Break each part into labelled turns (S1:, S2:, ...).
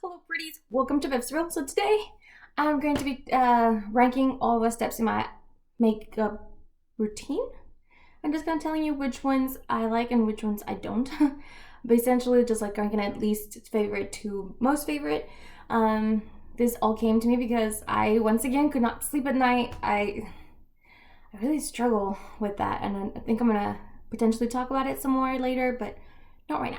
S1: Hello pretties, welcome to Viv's World. So today I'm going to be ranking all the steps in my makeup routine. I'm just going to telling you which ones I like and which ones I don't. But essentially just like ranking at least favorite to most favorite. This all came to me because I once again could not sleep at night. I really struggle with that, and I think I'm going to potentially talk about it some more later, but not right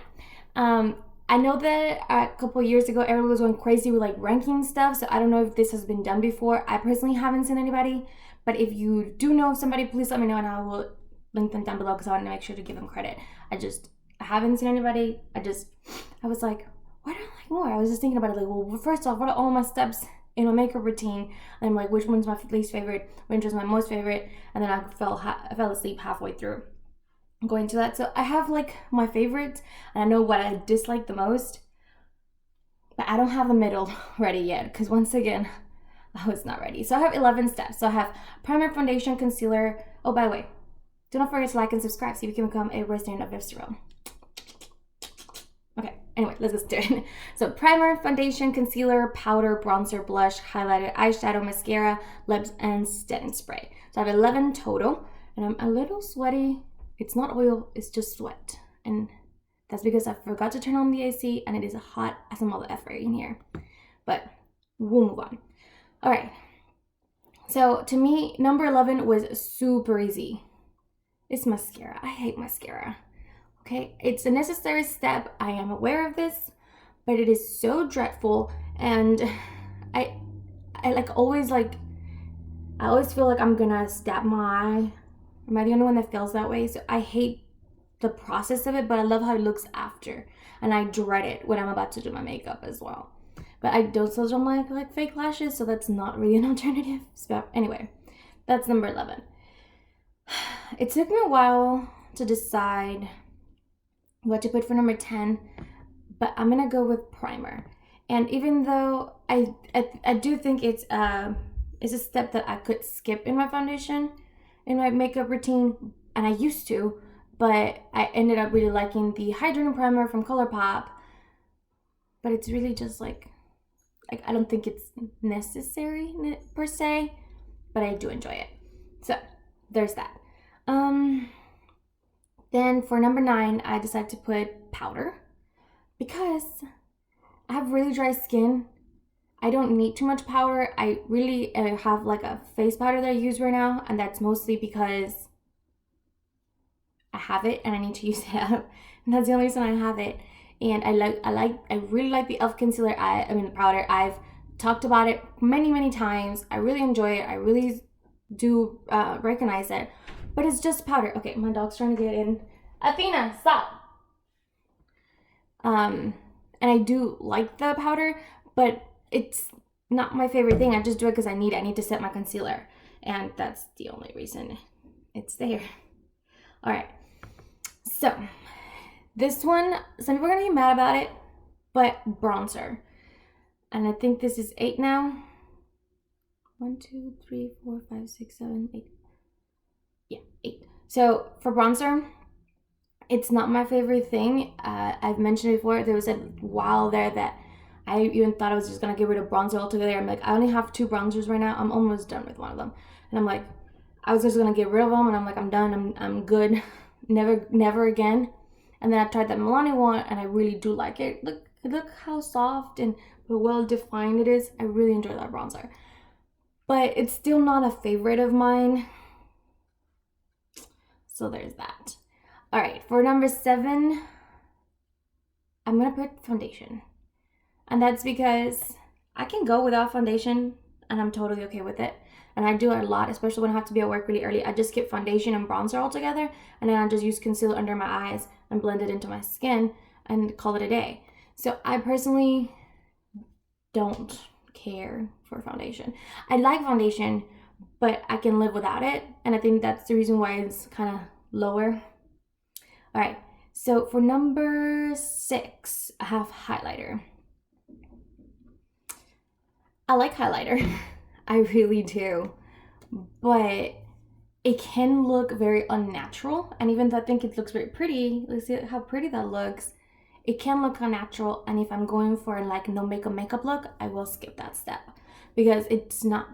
S1: now. I know that a couple years ago, everyone was going crazy with like ranking stuff. So I don't know if this has been done before. I personally haven't seen anybody, but if you do know somebody, please let me know and I will link them down below because I want to make sure to give them credit. I haven't seen anybody. I was like, why do I like more? I was just thinking about it like, well, first off, what are all my steps in my makeup routine? And I'm like, which one's my least favorite? Which is my most favorite? And then I fell asleep halfway through going to that. So I have like my favorites and I know what I dislike the most, but I don't have the middle ready yet because once again I was not ready. So I have 11 steps. So I have primer, foundation, concealer. Oh, by the way, do not forget to like and subscribe so you can become a resident of Viv's World. Okay, anyway, let's get started. So primer, foundation, concealer, powder, bronzer, blush, highlighter, eyeshadow, mascara, lips, and setting spray. So I have 11 total and I'm a little sweaty. It's not oil, it's just sweat. And that's because I forgot to turn on the AC and it is hot as a mother effer in here. But we'll move on. All right. So to me, number 11 was super easy. It's mascara. I hate mascara. Okay, it's a necessary step. I am aware of this, but it is so dreadful. And I always feel like I'm gonna stab my eye. Am I the only one that feels that way? So I hate the process of it, but I love how it looks after. And I dread it when I'm about to do my makeup as well. But I also don't like fake lashes, so that's not really an alternative. So anyway, that's number 11. It took me a while to decide what to put for number 10, but I'm gonna go with primer. And even though I do think it's a step that I could skip in my foundation, in my makeup routine, and I used to, but I ended up really liking the hydrating primer from ColourPop. But it's really just like I don't think it's necessary per se, but I do enjoy it. So there's that. Then for number 9, I decided to put powder because I have really dry skin. I don't need too much powder. I really have like a face powder that I use right now, and that's mostly because I have it and I need to use it up. And that's the only reason I have it. And I really like the e.l.f. concealer. The powder. I've talked about it many times. I really enjoy it. I really do recognize it. But it's just powder. Okay, my dog's trying to get in. Athena, stop. And I do like the powder, but it's not my favorite thing. I just do it because I need to set my concealer. And that's the only reason it's there. All right. So this one, some people are going to be mad about it, but bronzer. And I think this is 8 now. 1, 2, 3, 4, 5, 6, 7, 8. Yeah, 8. So for bronzer, it's not my favorite thing. I've mentioned before, there was a while there that I even thought I was just gonna get rid of bronzer altogether. I'm like, I only have 2 bronzers right now. I'm almost done with one of them. And I'm like, I was just gonna get rid of them, and I'm like, I'm done. I'm good. Never again. And then I tried that Milani one, and I really do like it. Look how soft and well defined it is. I really enjoy that bronzer. But it's still not a favorite of mine. So there's that. All right, for number 7, I'm gonna put foundation. And that's because I can go without foundation and I'm totally okay with it. And I do it a lot, especially when I have to be at work really early. I just skip foundation and bronzer altogether, and then I just use concealer under my eyes and blend it into my skin and call it a day. So I personally don't care for foundation. I like foundation, but I can live without it. And I think that's the reason why it's kind of lower. All right, so for number 6, I have highlighter. I like highlighter. I really do. But it can look very unnatural. And even though I think it looks very pretty, let's see how pretty that looks. it can look unnatural, and if I'm going for like no makeup look, I will skip that step because it's not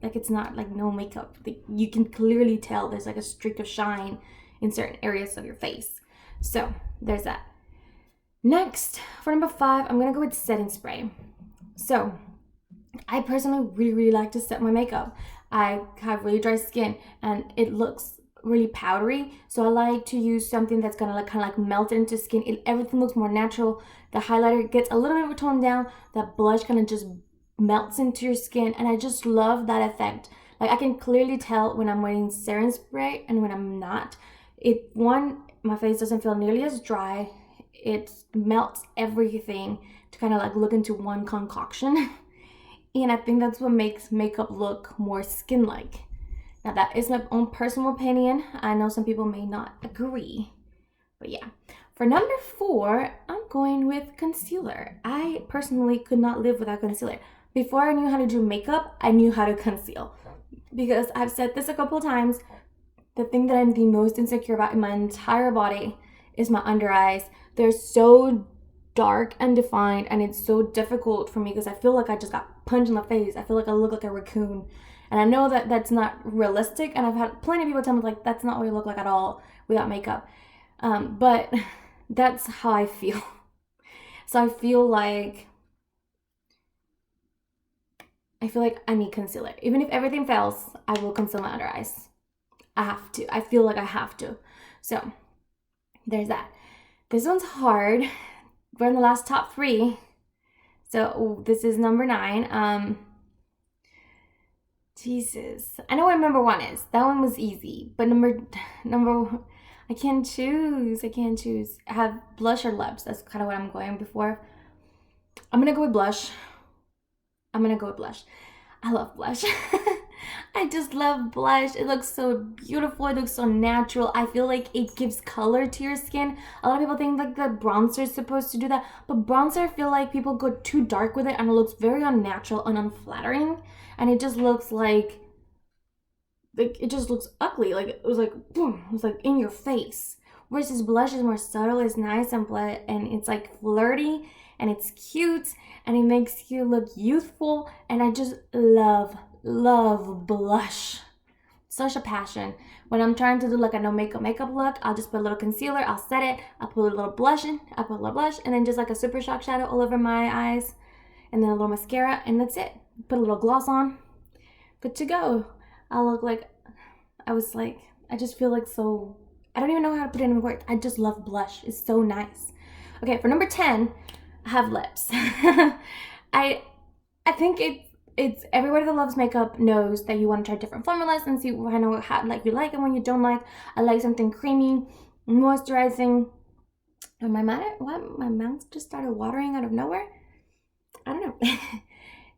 S1: like no makeup. Like, you can clearly tell there's like a streak of shine in certain areas of your face. So there's that. Next, for number 5, I'm gonna go with setting spray. So I personally really like to set my makeup. I have really dry skin and it looks really powdery, so I like to use something that's gonna like kind of like melt into skin. Everything looks more natural. The highlighter gets a little bit toned down. That blush kind of just melts into your skin, and I just love that effect. Like, I can clearly tell when I'm wearing setting spray and when I'm not. My face doesn't feel nearly as dry. It melts everything to kind of like look into one concoction. And I think that's what makes makeup look more skin-like. Now, that is my own personal opinion. I know some people may not agree. But yeah. For number 4, I'm going with concealer. I personally could not live without concealer. Before I knew how to do makeup, I knew how to conceal. Because I've said this a couple of times, the thing that I'm the most insecure about in my entire body is my under eyes. They're so dark and defined, and it's so difficult for me because I feel like I just got punched in the face. I feel like I look like a raccoon. And I know that that's not realistic, and I've had plenty of people tell me like that's not what you look like at all without makeup. But that's how I feel. So I feel like I need concealer. Even if everything fails, I will conceal my under eyes. I have to. I feel like I have to. So there's that. This one's hard. We're in the last top 3. So this is number 9. Jesus. I know what number 1 is. That one was easy. But number I can't choose. I have blush or lips. That's kind of what I'm going before. I'm gonna go with blush. I love blush. I just love blush. It looks so beautiful. It looks so natural. I feel like it gives color to your skin. A lot of people think like the bronzer is supposed to do that, but bronzer, I feel like people go too dark with it and it looks very unnatural and unflattering, and it just looks like it just looks ugly. Like it was like boom, it was like in your face. Whereas this blush is more subtle, it's nice and it's like flirty and it's cute and it makes you look youthful, and I just love blush. Such a passion. When I'm trying to do like a no makeup look, I'll just put a little concealer, I'll set it, I'll put a little blush in, and then just like a super shock shadow all over my eyes, and then a little mascara, and that's it. Put a little gloss on, good to go. I look like, I just feel like so, I don't even know how to put it in words. I just love blush. It's so nice. Okay, for number 10, I have lips. I think it's everybody that loves makeup knows that you want to try different formulas and see what like you like and when you don't like. I like something creamy, moisturizing. And my mouth just started watering out of nowhere. I don't know.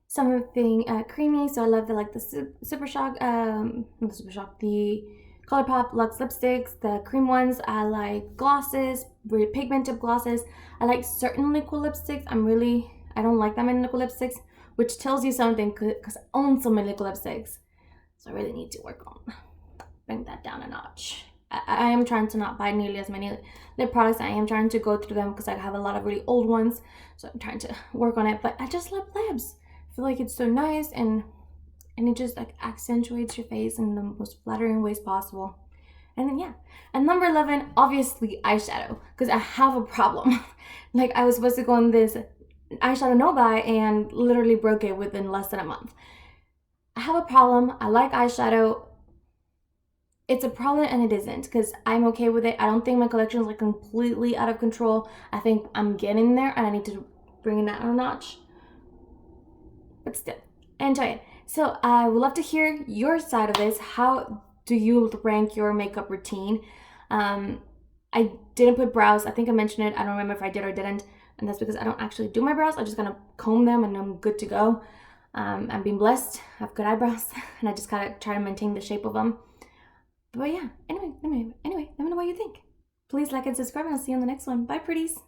S1: Something creamy. So I love the Super Shock, not Super Shock, the ColourPop Luxe lipsticks, the cream ones. I like glosses, really pigmented glosses. I like certain liquid lipsticks. I don't like that many liquid lipsticks, which tells you something because I own so many liquid lipsticks. So I really need to work on bring that down a notch. I am trying to not buy nearly as many lip products. I am trying to go through them because I have a lot of really old ones. So I'm trying to work on it. But I just love lips. I feel like it's so nice and it just like accentuates your face in the most flattering ways possible. And then yeah. And number 11, obviously eyeshadow, because I have a problem. Like, I was supposed to go on this eyeshadow no-buy and literally broke it within less than a month. I have a problem. I like eyeshadow. It's a problem and it isn't, because I'm okay with it. I don't think my collection is like completely out of control. I think I'm getting there and I need to bring it down a notch. But still, enjoy it. So I would love to hear your side of this. How do you rank your makeup routine? I didn't put brows. I think I mentioned it. I don't remember if I did or didn't. And that's because I don't actually do my brows. I just kind of comb them and I'm good to go. I'm being blessed. I have good eyebrows and I just kind of try to maintain the shape of them. But yeah, anyway, let me know what you think. Please like and subscribe and I'll see you on the next one. Bye, pretties.